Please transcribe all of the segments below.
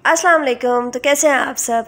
अस्सलाम वालेकुम। तो कैसे हैं आप सब?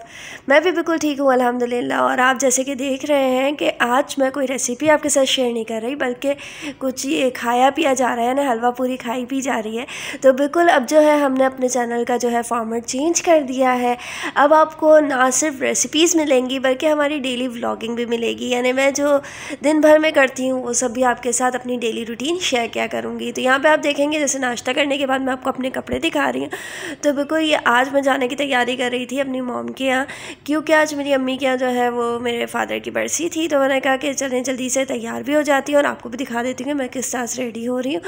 मैं भी बिल्कुल ठीक हूँ अल्हम्दुलिल्लाह। और आप जैसे कि देख रहे हैं कि आज मैं कोई रेसिपी आपके साथ शेयर नहीं कर रही, बल्कि कुछ ये खाया पिया जा रहा है ना, हलवा पूरी खाई पी जा रही है। तो बिल्कुल अब जो है हमने अपने चैनल का जो है फॉर्मेट चेंज कर दिया है। अब आपको ना सिर्फ रेसिपीज़ मिलेंगी बल्कि हमारी डेली व्लॉगिंग भी मिलेगी, यानी मैं जो दिन भर में करती हूँ वो सब भी आपके साथ अपनी डेली रूटीन शेयर किया करूँगी। तो यहाँ पर आप देखेंगे जैसे नाश्ता करने के बाद मैं आपको अपने कपड़े दिखा रही हूँ। तो बिल्कुल ये आज मैं जाने की तैयारी कर रही थी अपनी मॉम के यहाँ, क्योंकि आज मेरी अम्मी के यहाँ जो है वो मेरे फादर की बरसी थी। तो मैंने कहा कि चलें जल्दी से तैयार भी हो जाती हूँ और आपको भी दिखा देती हूँ कि मैं किस तरह से रेडी हो रही हूँ।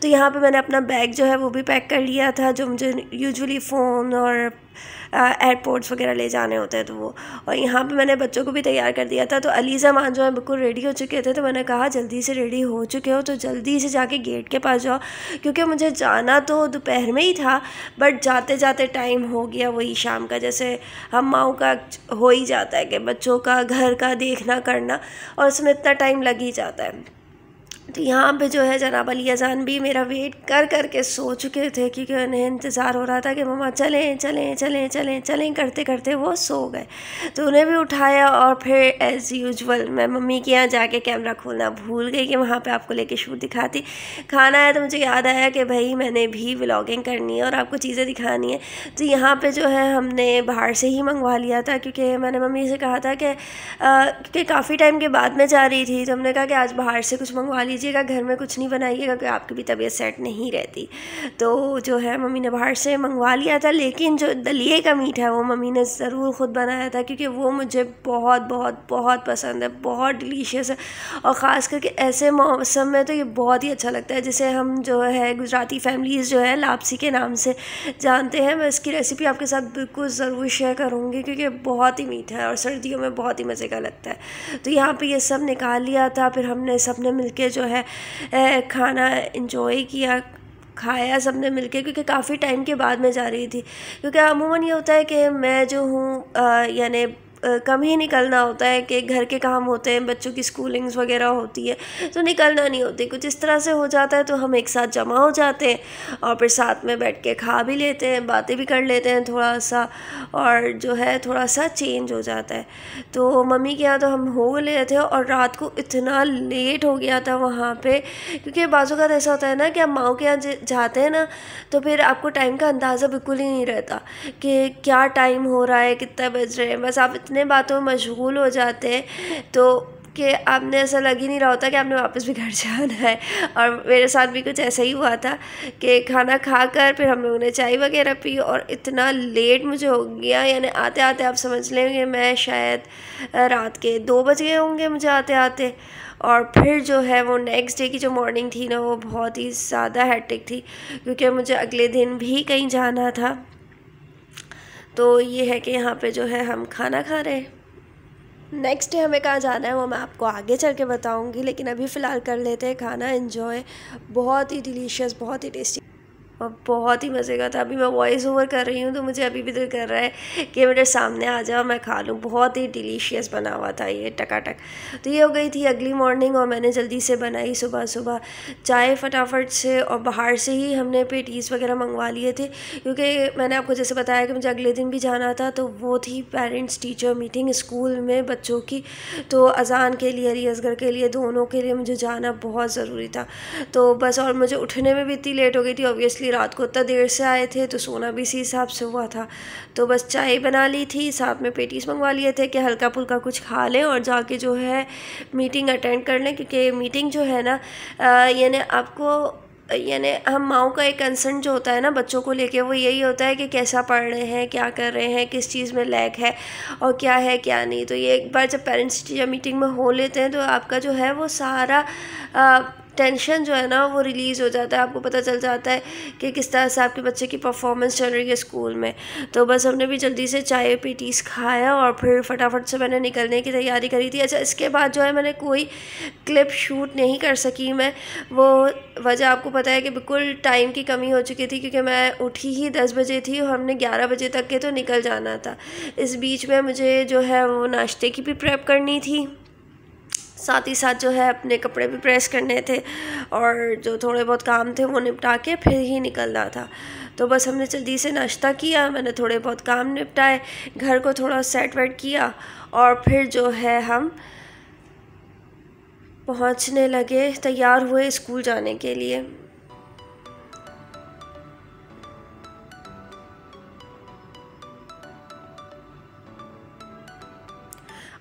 तो यहाँ पे मैंने अपना बैग जो है वो भी पैक कर लिया था, जो मुझे यूजुअली फ़ोन और एयरपोर्ट्स वगैरह ले जाने होते हैं तो वो। और यहाँ पे मैंने बच्चों को भी तैयार कर दिया था। तो अलीज़ा मान जो है बिल्कुल रेडी हो चुके थे, तो मैंने कहा जल्दी से रेडी हो चुके हो तो जल्दी से जाके गेट के पास जाओ, क्योंकि मुझे जाना तो दोपहर में ही था, बट जाते जाते टाइम हो गया वही शाम का। जैसे हम माओ का हो ही जाता है कि बच्चों का घर का देखना करना, और उसमें इतना टाइम लग ही जाता है। तो यहाँ पे जो है जनाब अली अजान भी मेरा वेट कर कर के सो चुके थे, क्योंकि उन्हें इंतज़ार हो रहा था कि मम्मा चलें चलें चलें चलें चलें करते करते वो सो गए। तो उन्हें भी उठाया और फिर एज़ यूजुअल मैं मम्मी के यहाँ जाके कैमरा खोलना भूल गई कि वहाँ पे आपको लेके शूट दिखाती। खाना आया तो मुझे याद आया कि भाई मैंने भी व्लॉगिंग करनी है और आपको चीज़ें दिखानी है। तो यहाँ पर जो है हमने बाहर से ही मंगवा लिया था, क्योंकि मैंने मम्मी से कहा था कि काफ़ी टाइम के बाद मैं जा रही थी, तो हमने कहा कि आज बाहर से कुछ मंगवा लीजिएगा, घर में कुछ नहीं बनाइएगा, क्योंकि आपकी भी तबीयत सेट नहीं रहती। तो जो है मम्मी ने बाहर से मंगवा लिया था, लेकिन जो दलिए का मीट है वो मम्मी ने ज़रूर ख़ुद बनाया था, क्योंकि वो मुझे बहुत बहुत बहुत पसंद है, बहुत डिलीशियस है। और ख़ास करके ऐसे मौसम में तो ये बहुत ही अच्छा लगता है, जिसे हम जो है गुजराती फैमिलीज़ जो है लापसी के नाम से जानते हैं। मैं इसकी रेसिपी आपके साथ बिल्कुल ज़रूर शेयर करूँगी, क्योंकि बहुत ही मीठा है और सर्दियों में बहुत ही मज़े का लगता है। तो यहाँ पे ये सब निकाल लिया था, फिर हमने सब ने मिलके जो है खाना इंजॉय किया, खाया सब ने मिलके, क्योंकि काफ़ी टाइम के बाद मैं जा रही थी। क्योंकि अमूमन ये होता है कि मैं जो हूँ यानी कम ही निकलना होता है, कि घर के काम होते हैं, बच्चों की स्कूलिंग्स वगैरह होती है, तो निकलना नहीं होती। कुछ इस तरह से हो जाता है, तो हम एक साथ जमा हो जाते हैं और फिर साथ में बैठ के खा भी लेते हैं, बातें भी कर लेते हैं थोड़ा सा, और जो है थोड़ा सा चेंज हो जाता है। तो मम्मी के यहाँ तो हम हो गए थे, और रात को इतना लेट हो गया था वहाँ पे, क्योंकि बाज़ों का ऐसा होता है ना कि आप माओ के यहाँ जाते हैं ना, तो फिर आपको टाइम का अंदाज़ा बिल्कुल ही नहीं रहता कि क्या टाइम हो रहा है, कितना बज रहे हैं। बस आप इतने बातों में मशगूल हो जाते हैं तो कि आपने ऐसा लग ही नहीं रहा होता कि आपने वापस भी घर जाना है। और मेरे साथ भी कुछ ऐसा ही हुआ था कि खाना खाकर फिर हम लोगों ने चाय वगैरह पी, और इतना लेट मुझे हो गया, यानी आते आते आप समझ लेंगे मैं शायद रात के 2 बज गए होंगे मुझे आते आते। और फिर जो है वो नेक्स्ट डे की जो मॉर्निंग थी ना, वो बहुत ही ज़्यादा हेक्टिक थी, क्योंकि मुझे अगले दिन भी कहीं जाना था। तो ये है कि यहाँ पे जो है हम खाना खा रहे हैं। नेक्स्ट डे हमें कहाँ जाना है वो मैं आपको आगे चल के बताऊँगी, लेकिन अभी फ़िलहाल कर लेते हैं खाना एंजॉय। बहुत ही डिलीशियस, बहुत ही टेस्टी और बहुत ही मज़े का था। अभी मैं वॉइस ओवर कर रही हूँ तो मुझे अभी भी दिल कर रहा है कि मेरे सामने आ जाओ, मैं खा लूँ। बहुत ही डिलीशियस बना हुआ था ये टकाटक। तो ये हो गई थी अगली मॉर्निंग, और मैंने जल्दी से बनाई सुबह सुबह चाय फटाफट से, और बाहर से ही हमने पेटीज़ वगैरह मंगवा लिए थे, क्योंकि मैंने आपको जैसे बताया कि मुझे अगले दिन भी जाना था। तो वो थी पेरेंट्स टीचर मीटिंग स्कूल में बच्चों की। तो अज़ान के लिए, अली असगर के लिए, दोनों के लिए मुझे जाना बहुत ज़रूरी था। तो बस, और मुझे उठने में भी इतनी लेट हो गई थी। ऑब्वियसली रात को इतना देर से आए थे तो सोना भी इसी हिसाब से हुआ था। तो बस चाय बना ली थी, साथ में पेटीज़ मंगवा लिए थे कि हल्का फुल्का कुछ खा लें और जाके जो है मीटिंग अटेंड कर लें, क्योंकि मीटिंग जो है ना यानी आपको यानी हम माओ का एक कंसर्न जो होता है ना बच्चों को लेके, वो यही होता है कि कैसा पढ़ रहे हैं, क्या कर रहे हैं, किस चीज़ में लैक है और क्या है क्या नहीं। तो ये एक बार जब पेरेंट्स टीचर मीटिंग में हो लेते हैं तो आपका जो है वो सारा टेंशन जो है ना वो रिलीज़ हो जाता है। आपको पता चल जाता है कि किस तरह से आपके बच्चे की परफॉर्मेंस चल रही है स्कूल में। तो बस हमने भी जल्दी से चाय पेटीज़ खाया और फिर फटाफट से मैंने निकलने की तैयारी करी थी। अच्छा, इसके बाद जो है मैंने कोई क्लिप शूट नहीं कर सकी मैं। वो वजह आपको पता है कि बिल्कुल टाइम की कमी हो चुकी थी, क्योंकि मैं उठी ही 10 बजे थी और हमने 11 बजे तक के तो निकल जाना था। इस बीच में मुझे जो है वो नाश्ते की भी प्रेप करनी थी, साथ ही साथ जो है अपने कपड़े भी प्रेस करने थे और जो थोड़े बहुत काम थे वो निपटा के फिर ही निकलना था। तो बस हमने जल्दी से नाश्ता किया, मैंने थोड़े बहुत काम निपटाए, घर को थोड़ा सेट वेट किया और फिर जो है हम पहुंचने लगे, तैयार हुए स्कूल जाने के लिए।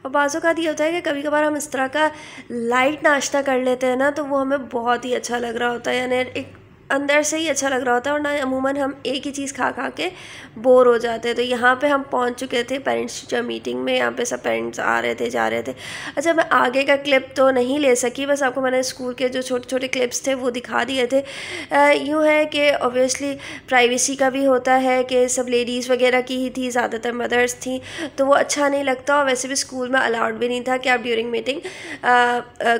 और बाज़ों का ये होता है कि कभी कभार हम इस तरह का लाइट नाश्ता कर लेते हैं ना, तो वो हमें बहुत ही अच्छा लग रहा होता है, यानी एक अंदर से ही अच्छा लग रहा होता है, और ना अमूमन हम एक ही चीज़ खा खा के बोर हो जाते हैं। तो यहाँ पे हम पहुँच चुके थे पेरेंट्स टीचर मीटिंग में, यहाँ पे सब पेरेंट्स आ रहे थे, जा रहे थे। अच्छा, मैं आगे का क्लिप तो नहीं ले सकी, बस आपको मैंने स्कूल के जो छोटे छोटे क्लिप्स थे वो दिखा दिए थे। यूँ है कि ऑब्वियसली प्राइवेसी का भी होता है कि सब लेडीज़ वगैरह की ही थी, ज़्यादातर मदर्स थी, तो वो अच्छा नहीं लगता। और वैसे भी स्कूल में अलाउड भी नहीं था कि आप ड्यूरिंग मीटिंग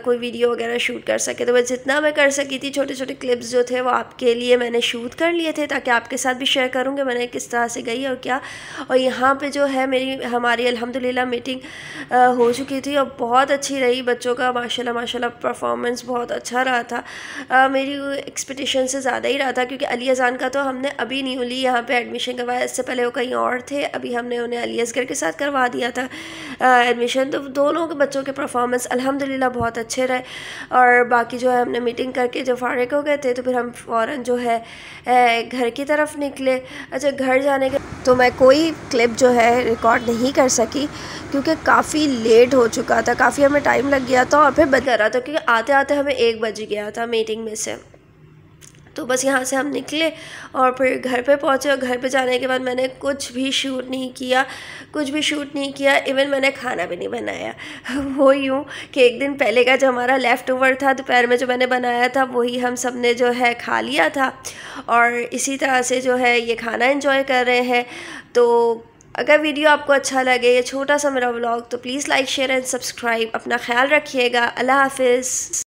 कोई वीडियो वगैरह शूट कर सके। तो बस जितना मैं कर सकी थी, छोटे छोटे क्लिप्स जो थे वो आपके लिए मैंने शूट कर लिए थे, ताकि आपके साथ भी शेयर करूँगी मैंने किस तरह से गई और क्या। और यहाँ पे जो है हमारी अल्हम्दुलिल्लाह मीटिंग हो चुकी थी और बहुत अच्छी रही। बच्चों का माशाल्लाह माशाल्लाह परफॉर्मेंस बहुत अच्छा रहा था, मेरी एक्सपेक्टेशन से ज़्यादा ही रहा था, क्योंकि अली अज़ान का तो हमने अभी न्यूली यहाँ पे एडमिशन करवाया, इससे पहले वो कहीं और थे, अभी हमने उन्हें अली असगर के साथ करवा दिया था एडमिशन। तो दोनों के बच्चों के परफॉर्मेंस अल्हम्दुलिल्लाह बहुत अच्छे रहे। और बाकी जो है हमने मीटिंग करके जब फारिग हो गए थे तो फिर हम फ़ौरन जो है घर की तरफ निकले। अच्छा, घर जाने के तो मैं कोई क्लिप जो है रिकॉर्ड नहीं कर सकी, क्योंकि काफ़ी लेट हो चुका था, काफ़ी हमें टाइम लग गया था और फिर बंद कर रहा था, क्योंकि आते आते हमें 1 बज गया था मीटिंग में से। तो बस यहाँ से हम निकले और फिर घर पे पहुँचे, और घर पे जाने के बाद मैंने कुछ भी शूट नहीं किया, इवन मैंने खाना भी नहीं बनाया। वो यूँ कि एक दिन पहले का जो हमारा लेफ़्ट ओवर था दोपहर में जो मैंने बनाया था, वही हम सब ने जो है खा लिया था, और इसी तरह से जो है ये खाना एंजॉय कर रहे हैं। तो अगर वीडियो आपको अच्छा लगे, ये छोटा सा मेरा व्लॉग, तो please like share and subscribe. अपना ख्याल रखिएगा। अल्लाह हाफिज़।